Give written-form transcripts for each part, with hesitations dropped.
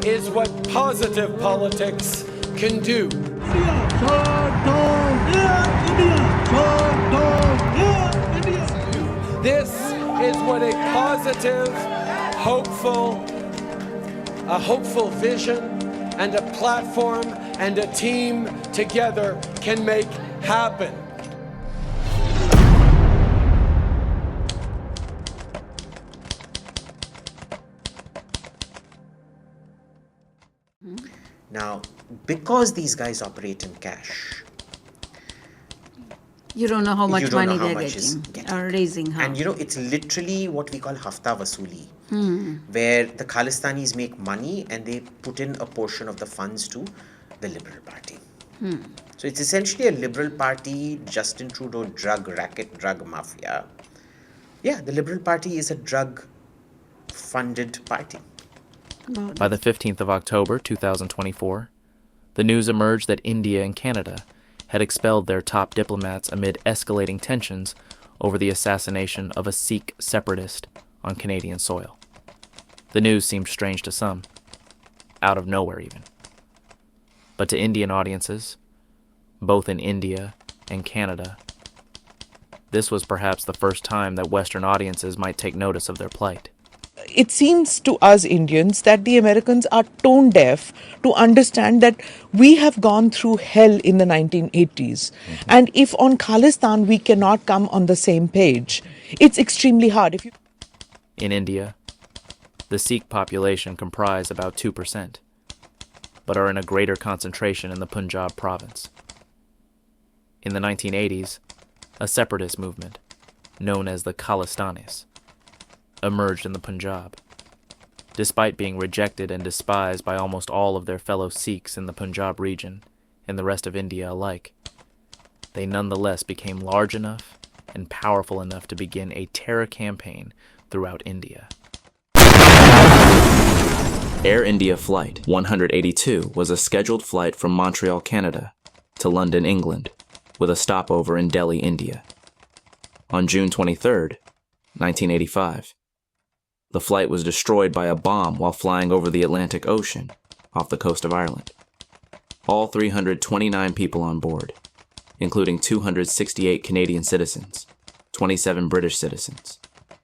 is what positive politics can do. This is what a positive, hopeful vision and a platform and a team together can make happen. Now, because these guys operate in cash, you don't know how much money they're getting or raising. How? And it's literally what we call hafta vasuli, where the Khalistanis make money and they put in a portion of the funds to the Liberal Party. So it's essentially a Liberal Party, Justin Trudeau drug racket, drug mafia. Yeah, the Liberal Party is a drug-funded party. By the 15th of October 2024, the news emerged that India and Canada had expelled their top diplomats amid escalating tensions over the assassination of a Sikh separatist on Canadian soil. The news seemed strange to some, out of nowhere even. But to Indian audiences, both in India and Canada, this was perhaps the first time that Western audiences might take notice of their plight. It seems to us Indians that the Americans are tone deaf to understand that we have gone through hell in the 1980s. And if on Khalistan we cannot come on the same page, it's extremely hard. In India, the Sikh population comprise about 2%, but are in a greater concentration in the Punjab province. In the 1980s, a separatist movement, known as the Khalistanis, emerged in the Punjab. Despite being rejected and despised by almost all of their fellow Sikhs in the Punjab region and the rest of India alike, they nonetheless became large enough and powerful enough to begin a terror campaign throughout India. Air India Flight 182 was a scheduled flight from Montreal, Canada, to London, England, with a stopover in Delhi, India. On June 23, 1985, the flight was destroyed by a bomb while flying over the Atlantic Ocean off the coast of Ireland. All 329 people on board, including 268 Canadian citizens, 27 British citizens,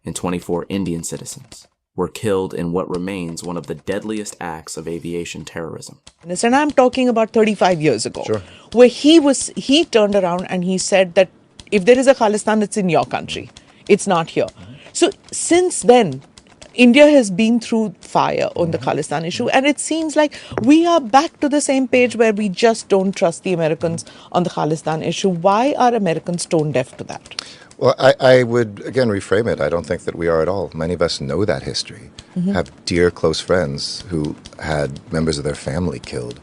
and 24 Indian citizens, were killed in what remains one of the deadliest acts of aviation terrorism. And I'm talking about 35 years ago, where he turned around and he said that if there is a Khalistan, it's in your country. It's not here. So since then, India has been through fire on the Khalistan issue, and it seems like we are back to the same page where we just don't trust the Americans on the Khalistan issue. Why are Americans tone deaf to that? Well, I would, again, reframe it. I don't think that we are at all. Many of us know that history, have dear, close friends who had members of their family killed,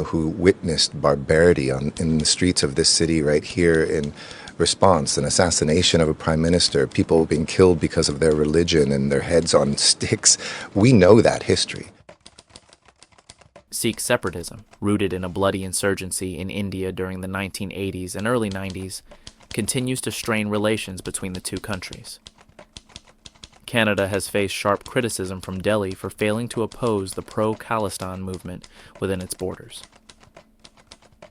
who witnessed barbarity in the streets of this city right here in response, an assassination of a prime minister, people being killed because of their religion and their heads on sticks. We know that history. Sikh separatism, rooted in a bloody insurgency in India during the 1980s and early 90s, continues to strain relations between the two countries. Canada has faced sharp criticism from Delhi for failing to oppose the pro-Khalistan movement within its borders.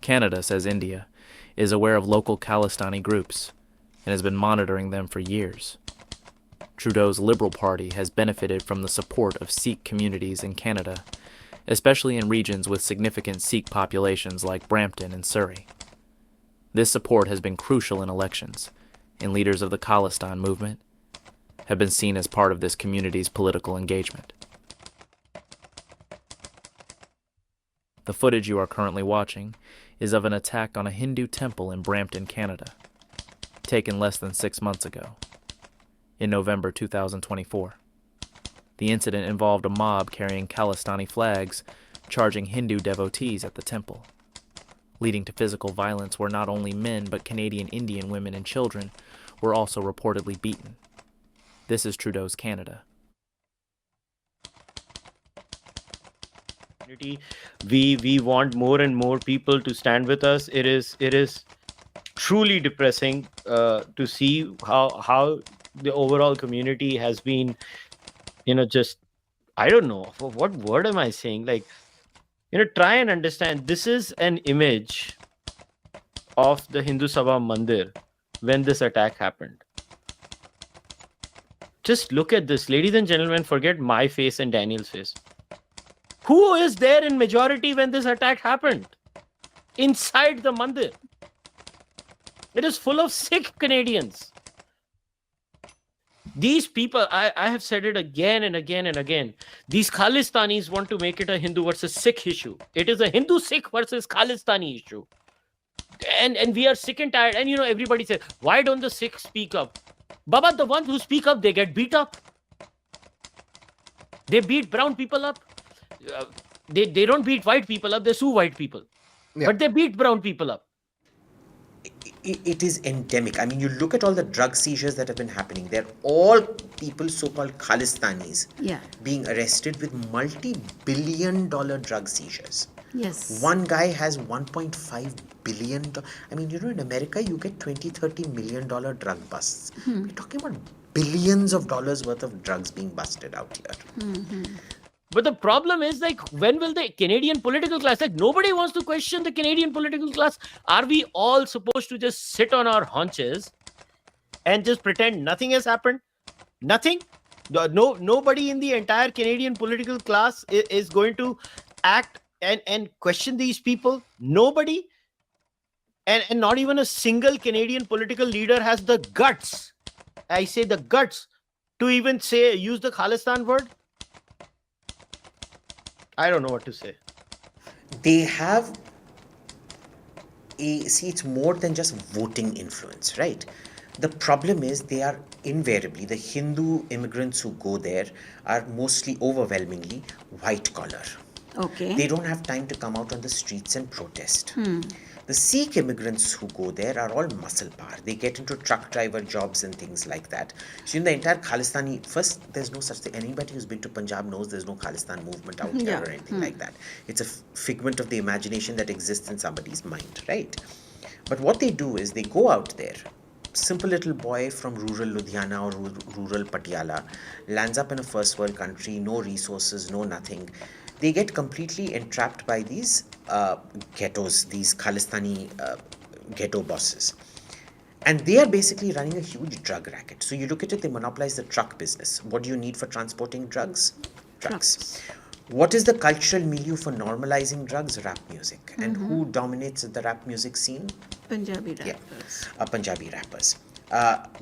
Canada, says India, is aware of local Khalistani groups and has been monitoring them for years. Trudeau's Liberal Party has benefited from the support of Sikh communities in Canada, especially in regions with significant Sikh populations like Brampton and Surrey. This support has been crucial in elections, and leaders of the Khalistan movement have been seen as part of this community's political engagement. The footage you are currently watching is of an attack on a Hindu temple in Brampton, Canada, taken less than 6 months ago, in November 2024. The incident involved a mob carrying Khalistani flags, charging Hindu devotees at the temple, leading to physical violence where not only men but Canadian Indian women and children were also reportedly beaten. This is Trudeau's Canada. We want more and more people to stand with us. It is truly depressing to see how the overall community has been, just I don't know, what word am I saying? Like, try and understand. This is an image of the Hindu Sabha Mandir when this attack happened. Just look at this, ladies and gentlemen. Forget my face and Daniel's face. Who is there in majority when this attack happened? Inside the mandir. It is full of Sikh Canadians. These people, I have said it again and again and again. These Khalistanis want to make it a Hindu versus Sikh issue. It is a Hindu-Sikh versus Khalistani issue. And we are sick and tired. And everybody says, why don't the Sikhs speak up? Baba, the ones who speak up, they get beat up. They beat brown people up. They don't beat white people up. They sue white people. Yeah. But they beat brown people up. It is endemic. I mean, you look at all the drug seizures that have been happening. They're all people, so-called Khalistanis, being arrested with multi-billion-dollar drug seizures. Yes. One guy has $1.5 billion. I mean, in America, you get $20-30 million drug busts. We're talking about billions of dollars worth of drugs being busted out here. But the problem is, like, when will the Canadian political class, like, nobody wants to question the Canadian political class. Are we all supposed to just sit on our haunches and just pretend nothing has happened? Nothing? Nobody in the entire Canadian political class is going to act and question these people? Nobody? And not even a single Canadian political leader has the guts, I say the guts, to even use the Khalistan word? I don't know what to say. They have it's more than just voting influence, right? The problem is they are invariably, the Hindu immigrants who go there are mostly overwhelmingly white collar. Okay. They don't have time to come out on the streets and protest. The Sikh immigrants who go there are all muscle power. They get into truck driver jobs and things like that. So in the entire Khalistani, first, there's no such thing. Anybody who's been to Punjab knows there's no Khalistan movement out here or anything like that. It's a figment of the imagination that exists in somebody's mind, right? But what they do is they go out there. Simple little boy from rural Ludhiana or rural Patiala lands up in a first world country, no resources, no nothing. They get completely entrapped by these ghettos, these Khalistani ghetto bosses. And they are basically running a huge drug racket. So you look at it, they monopolize the truck business. What do you need for transporting drugs? Trucks. What is the cultural milieu for normalizing drugs? Rap music. And who dominates the rap music scene? Punjabi rappers. Punjabi rappers.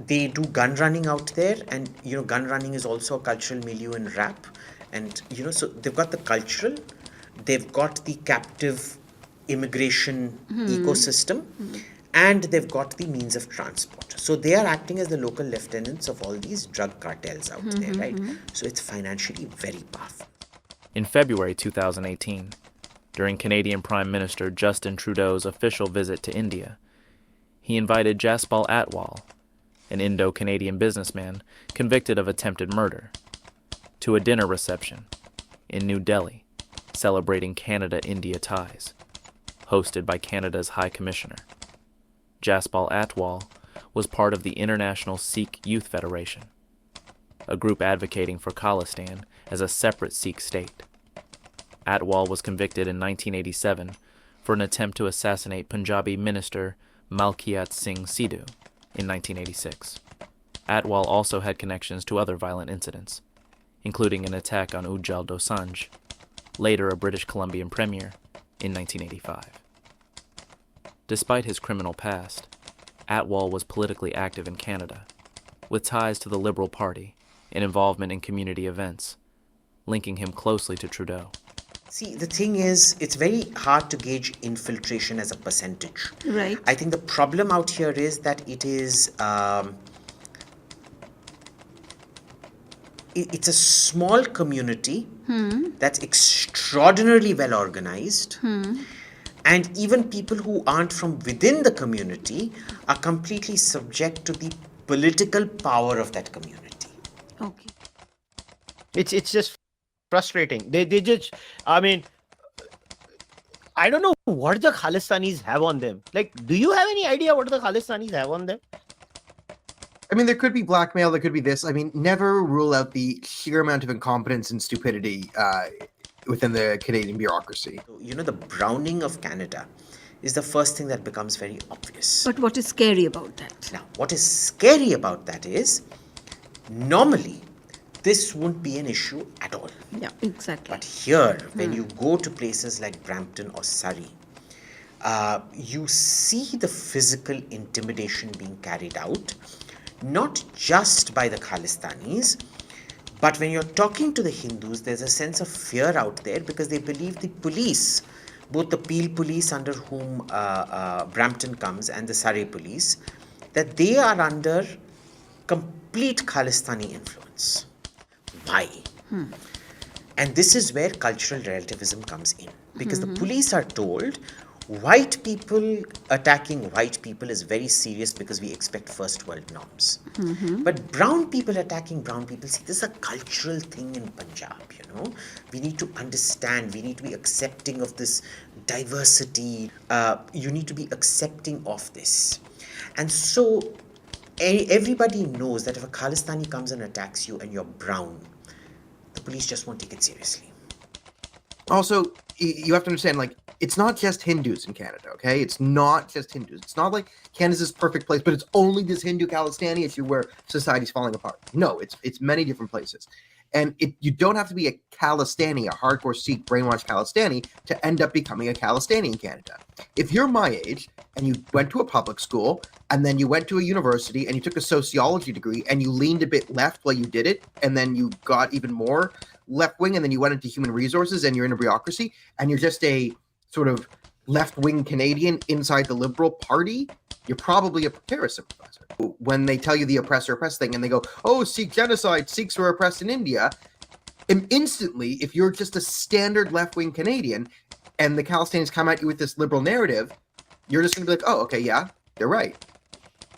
They do gun running out there, and gun running is also a cultural milieu in rap. And so they've got the cultural, they've got the captive immigration ecosystem, and they've got the means of transport. So they are acting as the local lieutenants of all these drug cartels out there, right? So it's financially very powerful. In February 2018, during Canadian Prime Minister Justin Trudeau's official visit to India, he invited Jaspal Atwal, an Indo-Canadian businessman convicted of attempted murder, to a dinner reception in New Delhi, celebrating Canada-India ties, hosted by Canada's High Commissioner. Jaspal Atwal was part of the International Sikh Youth Federation, a group advocating for Khalistan as a separate Sikh state. Atwal was convicted in 1987 for an attempt to assassinate Punjabi minister Malkiat Singh Sidhu in 1986. Atwal also had connections to other violent incidents, including an attack on Ujjal Dosanjh, later a British Columbian premier, in 1985. Despite his criminal past, Atwal was politically active in Canada, with ties to the Liberal Party and involvement in community events, linking him closely to Trudeau. See, the thing is, it's very hard to gauge infiltration as a percentage. Right. I think the problem out here is that it is... it's a small community that's extraordinarily well organized, and even people who aren't from within the community are completely subject to the political power of that community. Okay. It's just frustrating. They just, I mean, I don't know what the Khalistanis have on them. Like, do you have any idea what the Khalistanis have on them? I mean, there could be blackmail, there could be this. I mean, never rule out the sheer amount of incompetence and stupidity within the Canadian bureaucracy. You know, the browning of Canada is the first thing that becomes very obvious. But what is scary about that? Now, what is scary about that is, normally, this wouldn't be an issue at all. Yeah, exactly. But here, when you go to places like Brampton or Surrey, you see the physical intimidation being carried out, not just by the Khalistanis, but when you're talking to the Hindus, there's a sense of fear out there because they believe the police, both the Peel police under whom Brampton comes and the Surrey police, that they are under complete Khalistani influence. Why? And this is where cultural relativism comes in. Because the police are told white people attacking white people is very serious because we expect first world norms. But brown people attacking brown people, see, this is a cultural thing in Punjab, you know. We need to understand, we need to be accepting of this diversity. You need to be accepting of this. And so everybody knows that if a Khalistani comes and attacks you and you're brown, the police just won't take it seriously. Also, you have to understand, like, it's not just Hindus in Canada, okay? It's not just Hindus. It's not like Canada's this perfect place, but it's only this Hindu Khalistani issue where society's falling apart. No, it's many different places. And you don't have to be a Khalistani, a hardcore Sikh brainwashed Khalistani, to end up becoming a Khalistani in Canada. If you're my age and you went to a public school and then you went to a university and you took a sociology degree and you leaned a bit left while you did it, and then you got even more left-wing and then you went into human resources and you're in a bureaucracy and you're just a sort of left-wing Canadian inside the Liberal Party, you're probably a terrorist sympathizer. When they tell you the oppressor-oppressed thing and they go, oh, Sikh genocide, Sikhs were oppressed in India, and instantly, if you're just a standard left-wing Canadian and the Khalistanis come at you with this liberal narrative, you're just going to be like, oh, okay, yeah, they're right.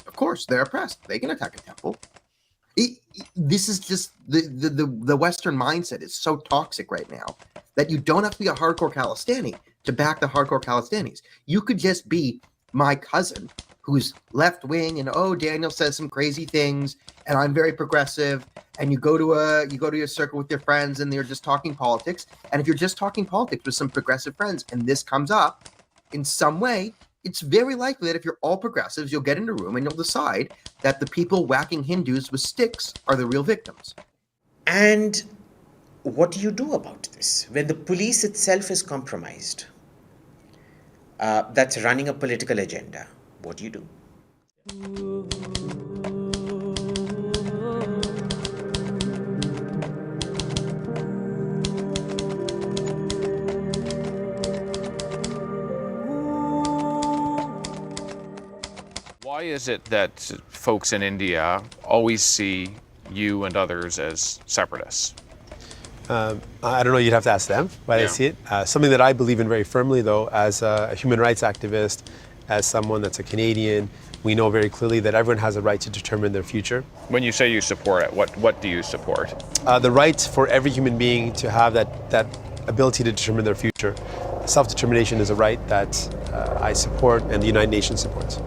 Of course, they're oppressed. They can attack a temple. This is just the Western mindset is so toxic right now that you don't have to be a hardcore Khalistani to back the hardcore Khalistanis. You could just be my cousin who's left wing and, oh, Daniel says some crazy things and I'm very progressive, and you go to a circle with your friends and they're just talking politics, and if you're just talking politics with some progressive friends and this comes up in some way, it's very likely that if you're all progressives, you'll get in a room and you'll decide that the people whacking Hindus with sticks are the real victims. And what do you do about this? When the police itself is compromised, that's running a political agenda, what do you do? Why is it that folks in India always see you and others as separatists? I don't know, you'd have to ask them why they see it. Something that I believe in very firmly, though, as a human rights activist, as someone that's a Canadian, we know very clearly that everyone has a right to determine their future. When you say you support it, what do you support? The right for every human being to have that ability to determine their future. Self-determination is a right that I support and the United Nations supports.